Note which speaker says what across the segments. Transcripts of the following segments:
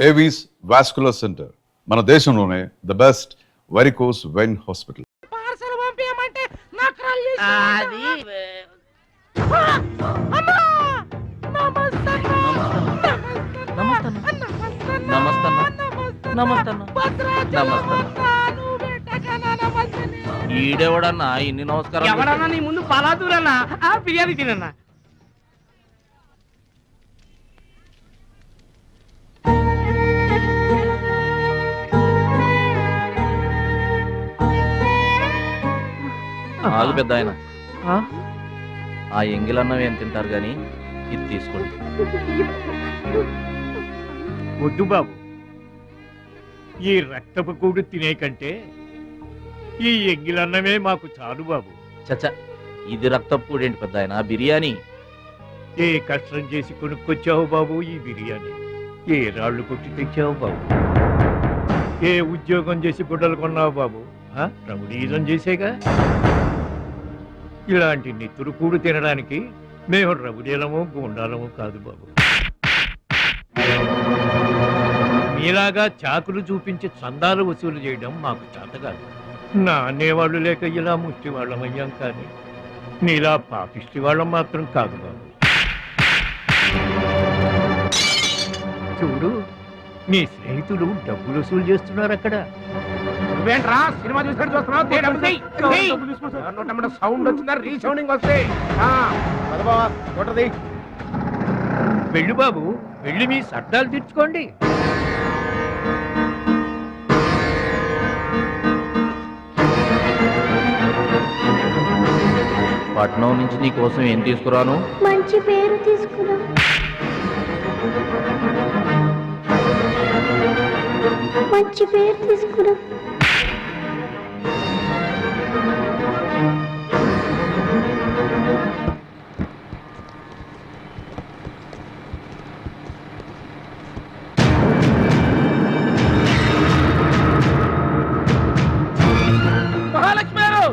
Speaker 1: Avis vascular centre, మన దేశంలోనే the best varicose vein hospital.
Speaker 2: ఈడెవడన్నా ఇన్ని నమస్కారం?
Speaker 3: ఎవడన్నా నీ ముందు పలాదూరన్నా బిర్యానీ తినన్నా.
Speaker 2: ఆగు పెద్ద ఆయన, ఆ ఎంగిలన్నం ఏం తింటారు గాని ఇది తీసుకోండి.
Speaker 3: వద్దు బాబు, ఈ రక్తపు కూడు తినే కంటే ఈ ఎంగిలన్నమే మాకు చాలు బాబు.
Speaker 2: చచ్చా, ఇది రక్తపు కూడేంటి పెద్ద ఆయన, బిర్యానీ.
Speaker 3: ఏ కష్టం చేసి కొనుక్కొచ్చావు బాబు ఈ బిర్యానీ? ఏ రాళ్లు కొట్టి తెచ్చావు బాబు? ఏ ఉద్యోగం చేసి గుడ్డలు కొన్నావు బాబు? రౌడీజం చేసేగా. ఇలాంటి నెత్తురు కూడు తినడానికి మేము రౌడీలము గుండాలము కాదు బాబు. మీలాగా చాకులు చూపించి చందాలు వసూలు చేయడం మాకు చేత కాదు. నా అనేవాళ్ళు లేక ఇలా ముష్టి వాళ్ళం అయ్యాం, కానీ నీలా పాపిష్టి వాళ్ళం మాత్రం కాదు బాబు. చూడు, నీ స్నేహితులు డబ్బులు వసూలు చేస్తున్నారు అక్కడ.
Speaker 4: సినిమా చూస్తున్నావు? సౌండ్ వచ్చిందా? రీసౌండింగ్ వస్తే
Speaker 3: వెళ్ళు బాబు, వెళ్ళి మీ సర్దాలు తెచ్చుకోండి.
Speaker 2: పట్నం నుంచి నీ కోసం ఏం తీసుకురాను?
Speaker 5: మంచి పేరు తీసుకురా. మంచి పేరు తీసుకురా.
Speaker 4: మహాలక్ష్మి గారు,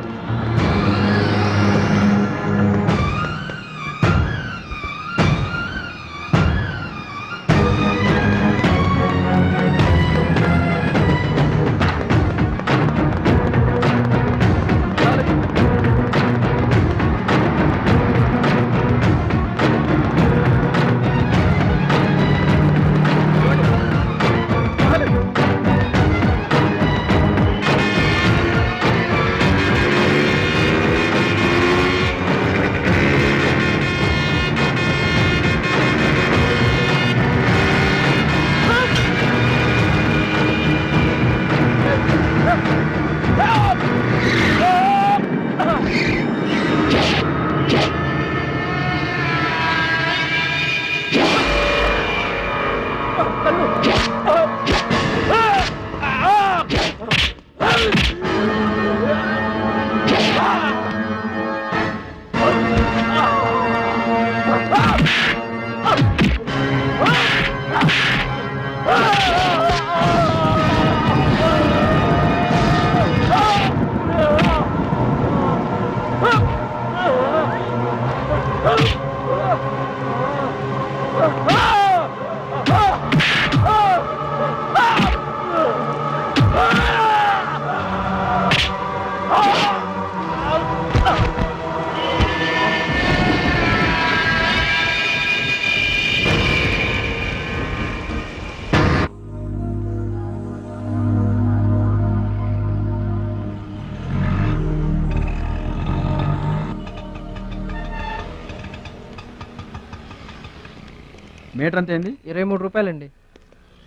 Speaker 6: మీటర్ అంతే ఏంది?
Speaker 7: 23 రూపాయలండి.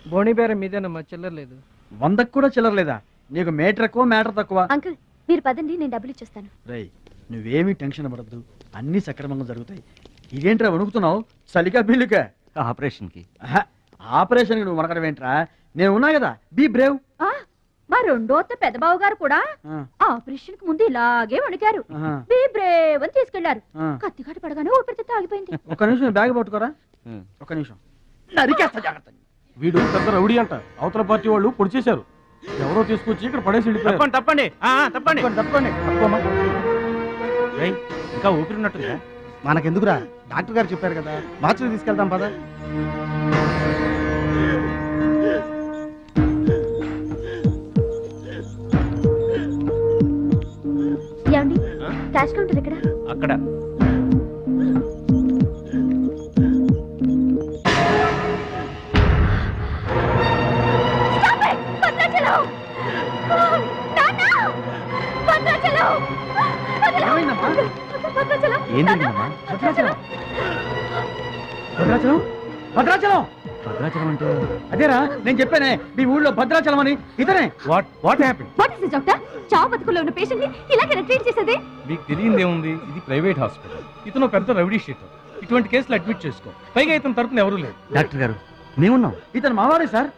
Speaker 7: బోణి బేరం మీదేనమ్మా, చిల్లర లేదు.
Speaker 6: 100కు కూడా చిల్లర లేదా? నీకు మీటర్ ఎక్కువ, మ్యాటర్ తక్కువ.
Speaker 5: అంకుల్, మీరు పదండి, నేను డబ్బులు ఇచ్చేస్తాను.
Speaker 6: రేయ్, నువ్వేమీ టెన్షన్ పడద్దు, అన్ని సక్రమంగా జరుగుతాయి. ఇదేంట్రా వణుకుతున్నావు? చలిగా బిల్లుకా?
Speaker 2: ఆపరేషన్కి.
Speaker 6: ఆపరేషన్కి నువ్వు వనకడం ఏంట్రా? నేను ఉన్నా కదా, బీ బ్రేవ్.
Speaker 5: మా రెండో పెద్దబాబు గారు కూడా ఆపరేషన్ కు ముందు ఇలాగే వణికారు. బీ బ్రేవ్ అని తీసుకెళ్లారు. కత్తిగాట పడగానే ఊపిరితిత్తు ఆగిపోయింది.
Speaker 6: ఒక్క నిమిషం బ్యాగ్ పట్టుకోరా, ఒక్క నిమిషం. నరికేస్తా జాగ్రత్త.
Speaker 8: వీడు పెద్ద రౌడీ అంట, అవతల పార్టీ వాళ్ళు పొడి చేశారు. ఎవరో తీసుకొచ్చి ఇక్కడ పడేసి వెళ్ళిపోయారు.
Speaker 3: తప్పండి తప్పండి
Speaker 6: తప్పండి.
Speaker 3: ఇంకా ఊపిరినట్టుందా?
Speaker 6: మనకెందుకురా, డాక్టర్ గారు చెప్పారు కదా, మార్చి తీసుకెళ్తాం పద.
Speaker 5: క్యాష్ కౌంటర్ ఇక్కడ.
Speaker 2: అక్కడ
Speaker 5: భద్రాచలం! నాన్న! భద్రాచలం!
Speaker 6: ఏమైందమ్మా?
Speaker 5: భద్రాచలం!
Speaker 2: ఏం
Speaker 5: నాన్న!
Speaker 2: జరిగిందమ్మా?
Speaker 6: భద్రాచలం భద్రాచలం భద్రాచలం
Speaker 2: భద్రాచలం అంటే
Speaker 6: అదేరా నేను చెప్పానే మీ ఊళ్ళో భద్రాచలం అని. ఇతనే.
Speaker 8: What happy?
Speaker 5: What is this, doctor? చావు బతుకుల్లో ఉన్న పేషెంట్ ని ఇలాగే ట్రీట్ చేసేది?
Speaker 8: మీకు తెలియదేముంది, ఇది ప్రైవేట్ హాస్పిటల్. ఇతను పెద్ద రౌడీ షీటర్. ఇటువంటి కేసులు అడ్మిట్ చేసుకో. పైగా ఇతని తరపున ఎవరూ లేరు.
Speaker 2: డాక్టర్ గారు మేమున్నాం.
Speaker 6: ఇతను మావాడే సార్.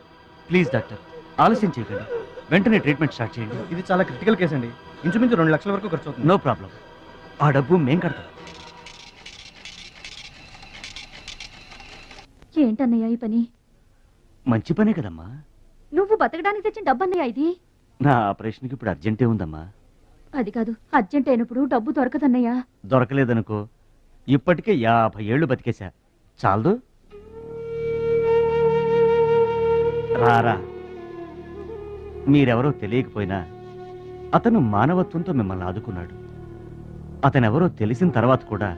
Speaker 2: ప్లీజ్ డాక్టర్ ఆలస్యం చేయకండి, వెంటనే ట్రీట్మెంట్ స్టార్ట్ చేయండి.
Speaker 6: ఇది చాలా క్రిటికల్ కేసు అండి. ఇంచుమించు 2 లక్షల వరకు ఖర్చు అవుతుంది.
Speaker 2: నో ప్రాబ్లం, ఆ డబ్బు మేం కడతాం.
Speaker 5: ఏంటన్నయ్య ఈ పని?
Speaker 2: మంచి పనే కదమ్మా.
Speaker 5: నువ్వు బతకడానికి తెచ్చిన డబ్బన్నయ్య ఇది.
Speaker 2: నా ఆపరేషన్కి ఇప్పుడు అర్జెంటే ఉందమ్మా.
Speaker 5: అది కాదు, అర్జెంట్ అయినప్పుడు డబ్బు దొరకదన్నయ్య.
Speaker 2: దొరకలేదనుకో, ఇప్పటికే 50 ఏళ్ళు బతికేశా, చాలదు. రారా, మీరెవరో తెలియకపోయినా అతను మానవత్వంతో మిమ్మల్ని ఆదుకున్నాడు. అతనెవరో తెలిసిన తర్వాత కూడా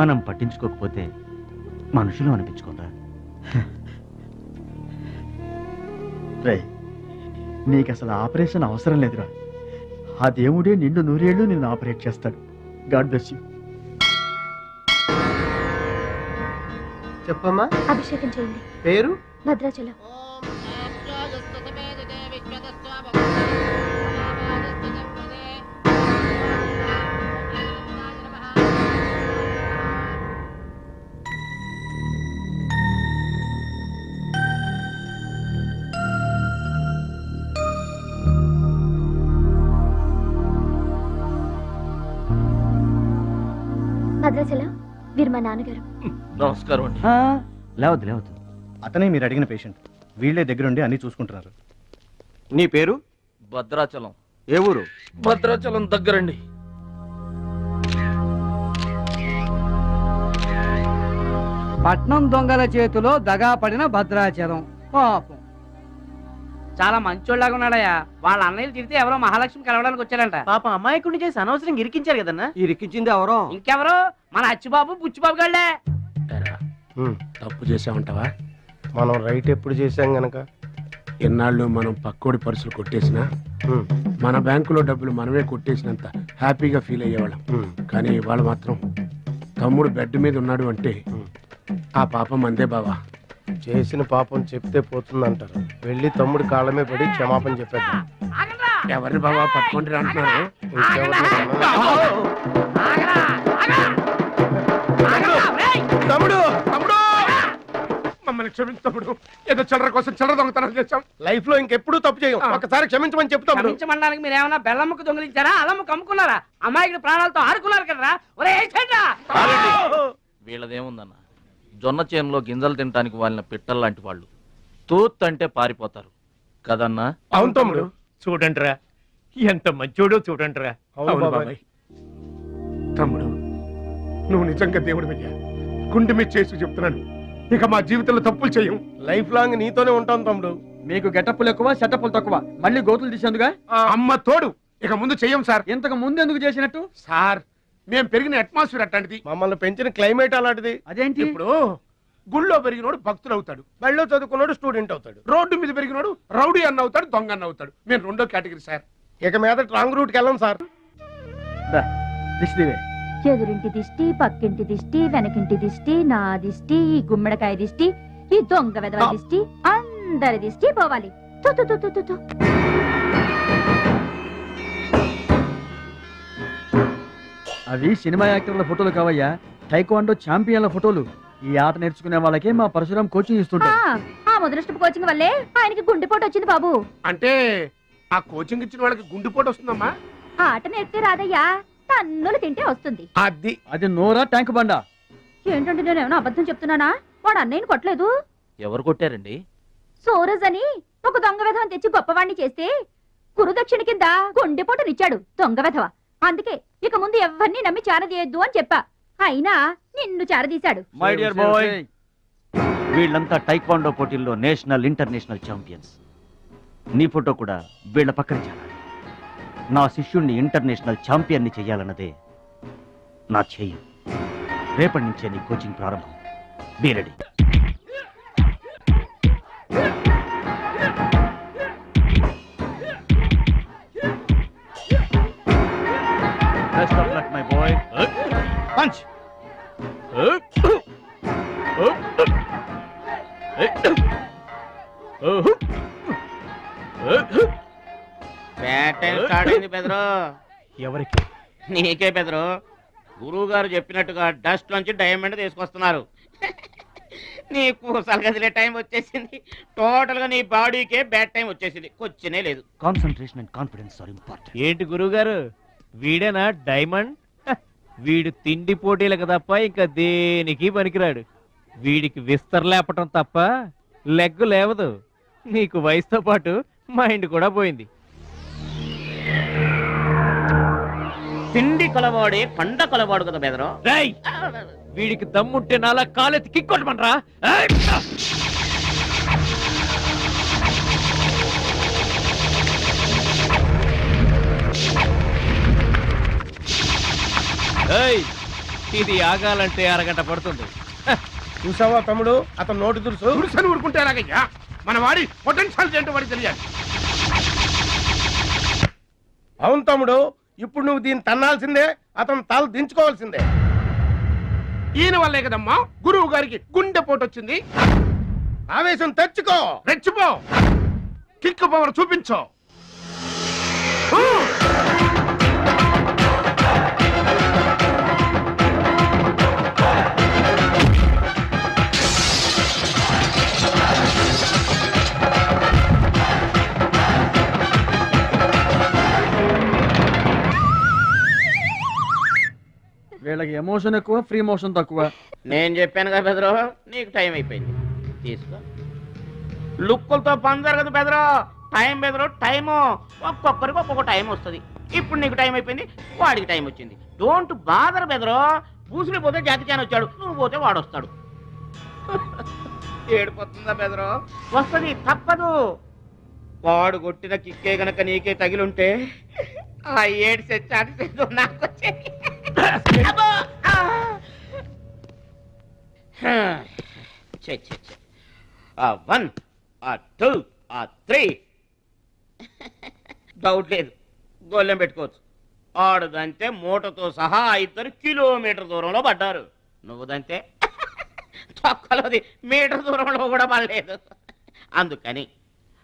Speaker 2: మనం పట్టించుకోకపోతే మనుషులు అనిపించుకోరా.
Speaker 6: నీకు అసలు ఆపరేషన్ అవసరం లేదురా. ఆ దేవుడే నిండు 100 ఏళ్ళు నిన్ను ఆపరేట్ చేస్తాడు. God bless you.
Speaker 4: చెప్పమ్మా.
Speaker 5: అభిషేకం చేయండి.
Speaker 4: పేరు?
Speaker 5: భద్రాచలం. భద్రాచలం, వీరు మా నాన్నగారు.
Speaker 2: నమస్కారం అండి. లేవద్దు లేవద్దు.
Speaker 6: అతనే మీరు అడిగిన పేషెంట్. వీళ్ళే దగ్గరుండి అన్ని చూసుకుంటున్నారు.
Speaker 4: నీ పేరు?
Speaker 2: భద్రాచలం.
Speaker 4: ఏ ఊరు?
Speaker 2: భద్రాచలం దగ్గరండి.
Speaker 7: పట్నం దొంగల చేతిలో దగా పడిన భద్రాచలం పాపం.
Speaker 9: చాలా మంచోళ్ళగా ఉన్నాడయ్యా. వాళ్ళ అన్నయ్యలు తిరిగితే ఎవరో మహాలక్ష్మి కలవడానికి వచ్చారంట.
Speaker 7: పాపం అమాయకుడిని చేసి అనవసరం ఇరికించారు కదన్నా.
Speaker 4: ఇరికించింది ఎవరో?
Speaker 9: ఇంకెవరు? మన అచ్చిబాబు బుచ్చిబాబు గాళ్లే.
Speaker 10: తప్పు చేసామంటావా?
Speaker 4: మనం రైట్ ఎప్పుడు చేశాం గనక
Speaker 10: ఎన్నాళ్ళు మనం పక్కోడి పర్సులు కొట్టేసినా మన బ్యాంకులో డబ్బులు మనమే కొట్టేసినంత హ్యాపీగా ఫీల్ అయ్యేవాళ్ళం. కానీ ఇవాళ మాత్రం తమ్ముడు బెడ్ మీద ఉన్నాడు అంటే ఆ పాపం అందే బావా.
Speaker 4: చేసిన పాపం చెప్తే పోతుందంటారు. వెళ్ళి తమ్ముడి కాళ్ళమే పడి క్షమాపణ చెప్పేద్దాం.
Speaker 10: ఎవరిని బావా పట్టుకుంటారు అంటున్నారు?
Speaker 4: తమ్ముడు, తమ్ముడు, మమ్మల్ని క్షమించు తమ్ముడు. ఏదో చిల్లర కోసం చిల్లర దొంగతనం చేశాం. లైఫ్ లో ఇంకెప్పుడు తప్పు చేయం. ఒకసారి క్షమించమని చెప్తాం.
Speaker 9: క్షమించమనడానికి మీరు ఏమన్నా బెల్లమ్మకు దొంగిలించారా? అల్లమ్మకు అమ్ముకున్నారా? అమ్మాయికి ప్రాణాలతో ఆడుకున్నారు కదరా. ఒరే
Speaker 2: వీళ్ళదేముందన్న, జొన్న చేనులో గింజలు తినడానికి వాళ్ళని పిట్టల్లాంటి వాళ్ళు. తూత్ అంటే పారిపోతారు కదన్నా.
Speaker 4: అవును తమ్ముడు.
Speaker 3: చూడండిరా, ఎంత మంచోడో చూడండిరా.
Speaker 10: అవును బాబాయ్. తమ్ముడు, నువ్వు నిజంగా దేవుడి మీద గుండె మీద చేసి చెప్తున్నాను. ఇక మా జీవితంలో తప్పులు చేయం.
Speaker 4: లైఫ్ లాంగ్ నీతోనే ఉంటాం తమ్ముడు.
Speaker 6: మీకు గెటప్పులు ఎక్కువ, సెటప్పులు తక్కువ. మళ్ళీ గోతులు తీసేందుగా
Speaker 10: అమ్మ తోడు. ఇక ముందు చెయ్యం సార్.
Speaker 6: ఇంతకు ముందు ఎందుకు చేసినట్టు?
Speaker 10: సార్, మేము పెరిగిన అట్మాస్ఫియర్ అట్లాంటిది.
Speaker 4: మమ్మల్ని పెంచిన క్లైమేట్ అలాంటిది.
Speaker 6: అదేంటి?
Speaker 10: ఇప్పుడు గుళ్ళో పెరిగినోడు భక్తుడు అవుతాడు,
Speaker 4: బళ్ళో చదువుకున్నాడు స్టూడెంట్ అవుతాడు,
Speaker 10: రోడ్డు మీద పెరిగినోడు రౌడీ అన్న అవుతాడు, దొంగ అన్న అవుతాడు. మేము రెండో కేటగిరీ సార్.
Speaker 4: ఇక మీద రాంగ్ రూట్ కి వెళ్ళం సార్.
Speaker 5: ఎదురింటి దిష్టి, పక్కింటి దిష్టి, వెనకింటి దిష్టి, నా దిష్టి, ఈ గుమ్మడికాయ దిష్టి, ఈ దొంగ వెధవ దిష్టి, అందరి దిష్టి పోవాలి. తు తు తు తు తు తు.
Speaker 6: అవి సినిమా యాక్టర్ల ఫోటోలు కావయ్యా, టైక్వాండో ఛాంపియన్ల ఫోటోలు. ఈ ఆట నేర్చుకునే వాళ్ళకే మా పరశురాం కోచింగ్ ఇస్తుంటారు.
Speaker 5: ఆ ముద్రష్టపు కోచింగ్ వల్లే ఆయనకి గుండెపోటు వచ్చింది బాబు.
Speaker 10: అంటే ఆ కోచింగ్ ఇచ్చిన వాళ్ళకి గుండెపోటు వస్తుందమ్మా?
Speaker 5: ఆట నేర్పితే రాదయ్యా, తన్నులు తింటే వస్తుంది.
Speaker 6: అది నోరా ట్యాంక్ బండా?
Speaker 5: ఏంటంటే నేనేమన్నా అబద్ధం చెప్తున్నానా? వాడు అన్నయ్యని కొట్టలేదు.
Speaker 2: ఎవరు కొట్టారండి?
Speaker 5: సూరజ్ అని ఒక దొంగ వెధవని తెచ్చి గొప్పవాణ్ణి చేస్తే గురుదక్షిణ కింద గుండెపోటునిచ్చాడు దొంగ వెధవ. అందుకే ఇక ముందు ఎవరిని నమ్మి చారదీయద్దు అని చెప్పా. అయినా నిన్ను చారదీశాడు.
Speaker 2: మై డియర్ బాయ్, వీళ్ళంతా టైక్వాండో పోటీల్లో నేషనల్ ఇంటర్నేషనల్ ఛాంపియన్స్. నీ ఫోటో కూడా వీళ్ళ పక్కన చేరాలి. నా శిష్యుణ్ణి ఇంటర్నేషనల్ ఛాంపియన్ని చెయ్యాలన్నదే నా చెయ్యి. రేపటి నుంచే నీ కోచింగ్ ప్రారంభం. Be ready. Best of luck my boy. Punch.
Speaker 9: Bat time start అయింది బెదరు.
Speaker 2: ఎవరికి?
Speaker 9: నీకే బెదరు. గురువు గారు చెప్పినట్టుగా డస్ట్ నుంచి డైమండ్ తీసుకొస్తున్నారు. నీ పూసలు కదిలే టైం వచ్చేసింది. టోటల్ గా నీ బాడీకే బ్యాడ్ టైం వచ్చేసింది. కొచ్చినే లేదు.
Speaker 2: Concentration and confidence are important.
Speaker 7: ఏంటి గురువుగారు, వీడేనా డైమండ్? వీడు తిండి పోటీలకు తప్ప ఇంకా దేనికి పనికిరాడు. వీడికి విస్తరలేపటం తప్ప లెగ్గు లేవదు. నీకు వయసుతో పాటు మైండ్ కూడా పోయింది.
Speaker 9: తిండి కొలవాడే పండ కొలవాడు కదా బెదరు.
Speaker 7: రేయ్, వీడికి దమ్ముంటే నాలా కాలెత్తి కిక్కొట్టమనరా. ఇది ఆగాలంటే అరగంట పడుతుంది.
Speaker 4: చూసావా తమ్ముడు, అతను నోటి దురుసని ఊరుకుంటే ఎలాగయ్యా? మన వాడి పొటెన్షియల్ ఏంటో వాడికి తెలియాలి. అవును తమ్ముడు, ఇప్పుడు నువ్వు దీన్ని తన్నాల్సిందే, అతను తల దించుకోవాల్సిందే. ఈయన వల్లే కదమ్మా గురువు గారికి గుండెపోటు వచ్చింది. ఆవేశం తెచ్చుకో, రెచ్చిపో, కిక్ పవర్ చూపించో.
Speaker 6: వీళ్ళకి ఎమోషన్ ఎక్కువ, ఫ్రీ మోషన్ తక్కువ.
Speaker 9: నేను చెప్పాను కదా బెదరు, నీకు టైం అయిపోయింది. తీసుకో. లుక్కులతో పని జరగదు బెదరు. టైం బెదరు, టైము. ఒక్కొక్కరికి ఒక్కొక్క టైం వస్తుంది. ఇప్పుడు నీకు టైం అయిపోయింది, వాడికి టైం వచ్చింది. డోంట్ బాదర్ బెదరు. పూసులు పోతే జాతి చాన్ వచ్చాడు, నువ్వు పోతే వాడు వస్తాడు. ఏడిపోతుందా బెదరు? వస్తుంది, తప్పదు. వాడు కొట్టిన కిక్కే గనక నీకే తగిలుంటే ఆ ఏడ్సే చాటి నాకు వచ్చేది. ఆ 1, ఆ 2, ఆ 3 డౌట్ లేదు, గోళ్ళెం పెట్టుకోవచ్చు. ఆడుదంతే మూటతో సహా 2 కిలోమీటర్ దూరంలో పడ్డారు. నువ్వుదంతే తొక్కలోది మీటర్ దూరంలో కూడా పడలేదు. అందుకని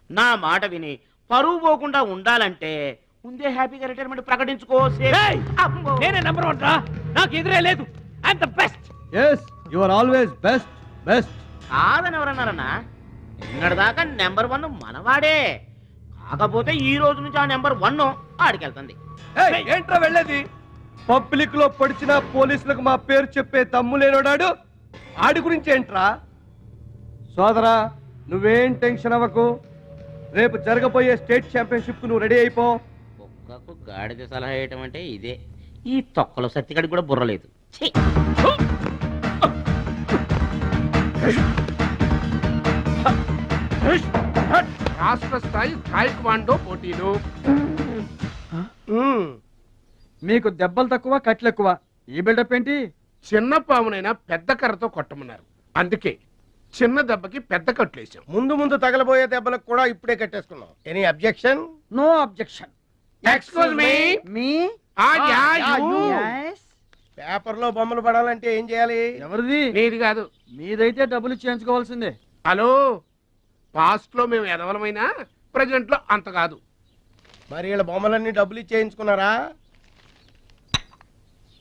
Speaker 9: నా మాట విని పరువు పోకుండా ఉండాలంటే ముందే హ్యాపీగా రిటైర్మెంట్ ప్రకటించుకో.
Speaker 7: నేనే నెంబర్ 1 రా, నాకు ఎదురే లేదు. I'm the best.
Speaker 6: yes you are always best.
Speaker 9: కాదని ఎవరన్నారన్నా? నిన్నటిదాకా నెంబర్ 1 మనవాడే. కాకపోతే ఈ రోజు నుంచి ఆ నెంబర్ 1 ఆడికెళ్తుంది.
Speaker 4: ఏంట్రా వెళ్ళేది? పబ్లిక్ లో పొడిచిన పోలీసులకు మా పేరు చెప్పే తమ్ము లేనోడాడు. ఆడి గురించి ఏంట్రా? సోదరా, నువ్వేం టెన్షన్ అవ్వకు. రేపు జరగబోయే స్టేట్ ఛాంపియన్షిప్ నువ్వు రెడీ అయిపో.
Speaker 9: కుక్కకు గాడిద సలహా వేయటం అంటే ఇదే. ఈ తొక్కలో సత్తిగడికి కూడా బుర్రలేదు. ఛీ!
Speaker 4: రాష్ట్ర స్థాయి తాయిక్వాండో పోటీలు.
Speaker 6: మీకు దెబ్బలు తక్కువ, కట్లు ఎక్కువ. ఈ బిల్డప్ ఏంటి?
Speaker 4: చిన్న పామునైనా పెద్ద కర్రతో కొట్టమన్నారు, అందుకే చిన్న దెబ్బకి పెద్ద కట్లేసాం. ముందు ముందు తగలబోయే దెబ్బలకు కూడా ఇప్పుడే కట్టేసుకున్నాం. Any objection?
Speaker 6: No objection.
Speaker 4: Excuse me.
Speaker 6: మీ
Speaker 4: పేపర్ లో బొమ్మలు పడాలంటే ఏం చేయాలి?
Speaker 6: ఎవరిది?
Speaker 4: నీది కాదు.
Speaker 6: మీదైతే డబ్బులు చేయించుకోవాల్సిందే.
Speaker 4: హలో, పాస్ట్ లో మేము ఎదవలమైనా ప్రెజెంట్ లో అంత కాదు. మరి వీళ్ళ బొమ్మలన్నీ డబ్బులు ఇచ్చేయించుకున్నారా?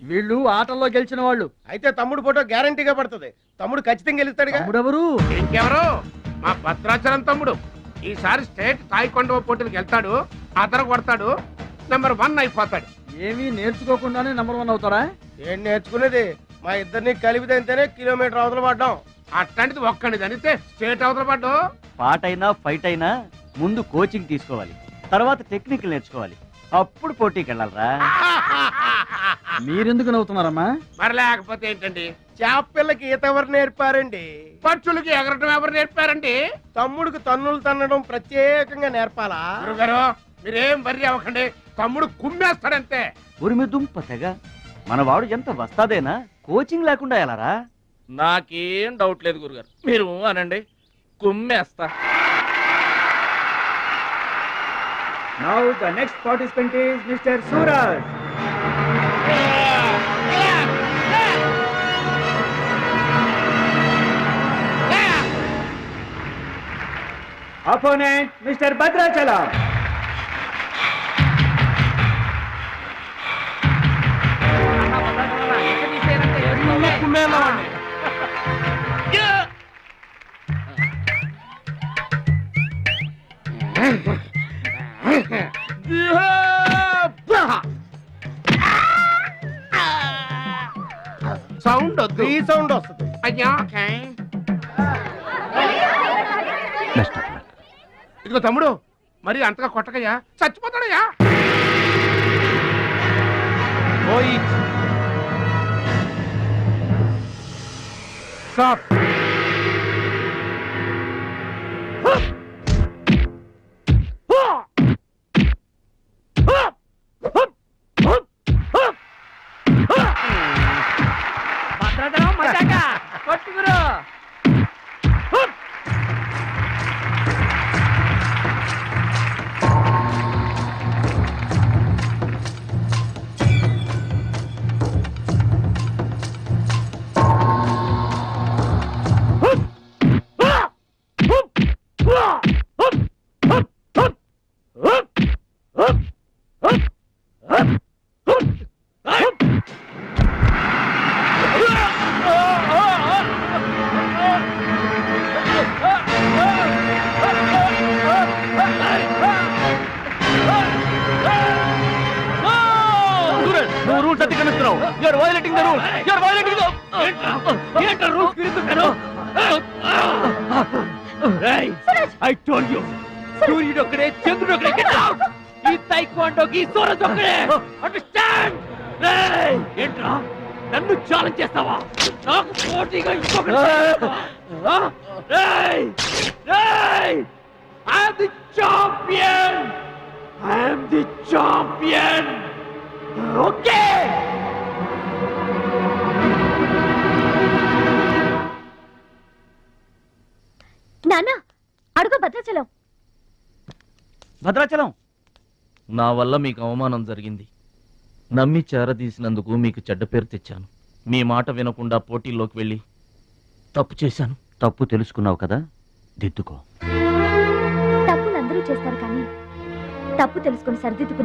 Speaker 6: వీళ్ళు ఆటల్లో గెలిచిన వాళ్ళు.
Speaker 4: అయితే తమ్ముడు ఫోటో గ్యారంటీగా పడుతుంది. తమ్ముడు ఖచ్చితంగా గెలుస్తాడు.
Speaker 6: తమ్ముడెవరు?
Speaker 4: ఇంకెవరు? మా భద్రాచలం తమ్ముడు. ఈసారి స్టేట్ తాయికొండ పోటీలకు వెళ్తాడు, అదర కొడతాడు, నెంబర్ 1 అయిపోతాడు.
Speaker 6: ఏమీ నేర్చుకోకుండానే నెంబర్ 1 అవుతారా?
Speaker 4: ఏం నేర్చుకునేది? మా ఇద్దరిని కలిపితేనే కిలోమీటర్ అవతల పడ్డాం. అట్లాంటిది ఒక్కడిది అనితే స్టేట్ అవతల పడ్డాం.
Speaker 2: పాట అయినా ఫైట్ అయినా ముందు కోచింగ్ తీసుకోవాలి, తర్వాత టెక్నిక్ నేర్చుకోవాలి, అప్పుడు పోటీకి వెళ్ళాలరా.
Speaker 6: మీరెందుకు నవ్వుతున్నారమ్మా?
Speaker 4: మరి లేకపోతే ఏంటండి? చేపపిల్లకి ఈత ఎవరు నేర్పారండి? పక్షులకి ఎగరటం ఎవరు నేర్పారండి? తమ్ముడికి తన్నులు తన్నడం ప్రత్యేకంగా నేర్పాలా? గురుగారు, మీరేం వర్రీ అవ్వకండి, తమ్ముడు కుమ్మేస్తాడంతే.
Speaker 2: ఉరిమి దుంప తెగ మన వాడు ఎంత వస్తాదేనా కోచింగ్ లేకుండా ఎలారా?
Speaker 9: నాకేం డౌట్ లేదు గురుగారు, మీరు అనండి, కుమ్మేస్తా.
Speaker 6: Now the next participant is mister Suraj. Opponent mister Bhadrachalam.
Speaker 4: Sound వద్దు, ఈ సౌండ్ వస్తుంది.
Speaker 9: అయ్యా
Speaker 4: ఇదిగో తమ్ముడు, మరి అంతగా కొట్టకయ్యా, చచ్చిపోతాడయ్యా. స్టాప్.
Speaker 7: ఐ టోల్డ్ యు, సూర్యుడు ఒక్కడే, చంద్రుడు ఒక్కడే. Get out. ఈ టైక్వాండోకి సూరజ్ ఒక్కడే. అండర్స్టాండ్? ఏంట్రా నన్ను ఛాలెంజ్ చేస్తావా? నాకు పోటీగా ఇంకొకటి I am the champion. I am the champion. Okay.
Speaker 5: నాన్న అడుగు భద్రాచలం.
Speaker 2: భద్రాచలం,
Speaker 7: నా వల్ల మీకు అవమానం జరిగింది. నమ్మి చేరదీసినందుకు మీకు చెడ్డ పేరు తెచ్చాను. మీ మాట వినకుండా పోటీల్లోకి వెళ్ళి తప్పు చేశాను.
Speaker 2: తప్పు తెలుసుకున్నావు కదా, దిద్దుకో.
Speaker 5: తప్పులు అందరూ చేస్తారు కానీ తప్పు తెలుసుకుని సరిదిద్దుకునే